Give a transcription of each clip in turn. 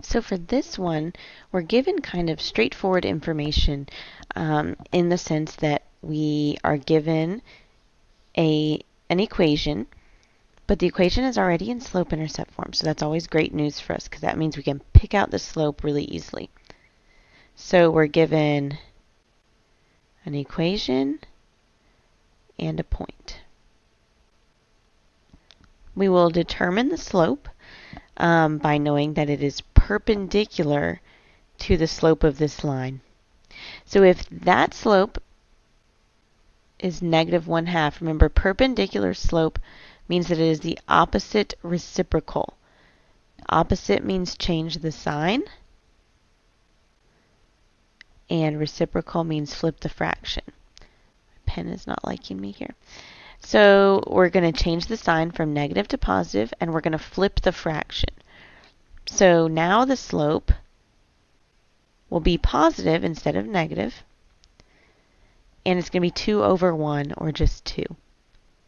So for this one, we're given kind of straightforward information in the sense that we are given an equation, but the equation is already in slope-intercept form, so that's always great news for us because that means we can pick out the slope really easily. So we're given an equation and a point. We will determine the slope by knowing that it is perpendicular to the slope of this line. So if that slope is negative 1/2, remember perpendicular slope means that it is the opposite reciprocal. Opposite means change the sign, and reciprocal means flip the fraction. My pen is not liking me here. So we're going to change the sign from negative to positive, and we're going to flip the fraction. So now the slope will be positive instead of negative, and it's going to be 2 over 1, or just 2,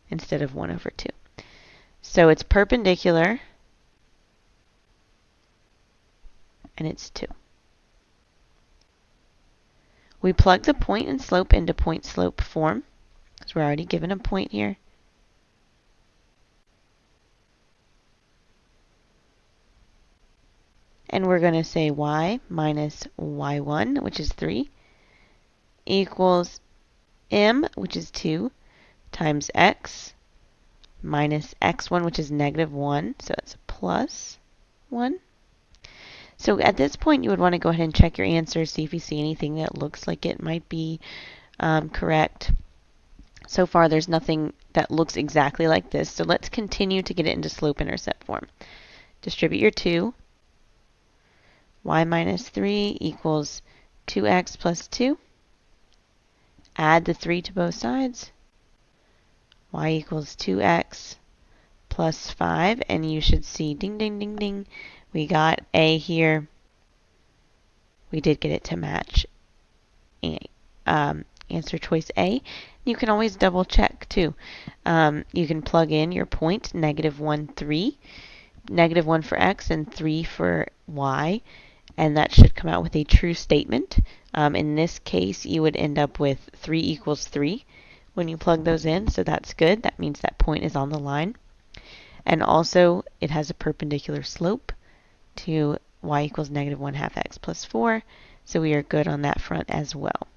instead of 1 over 2. So it's perpendicular, and it's 2. We plug the point and slope into point-slope form, because we're already given a point here. And we're going to say y minus y1, which is 3, equals m, which is 2, times x minus x1, which is negative 1, so it's plus 1. So at this point, you would want to go ahead and check your answer, see if you see anything that looks like it might be correct. So far, there's nothing that looks exactly like this, so let's continue to get it into slope-intercept form. Distribute your 2. Y minus 3 equals 2x plus 2. Add the 3 to both sides. Y equals 2x plus 5, and you should see ding, ding, ding, ding. We got A here. We did get it to match answer choice A. You can always double check too. You can plug in your point, negative 1, 3, negative 1 for x and 3 for y, and that should come out with a true statement. In this case, you would end up with 3 equals 3 when you plug those in, so that's good. That means that point is on the line. And also, it has a perpendicular slope to y equals negative 1/2 x plus 4, so we are good on that front as well.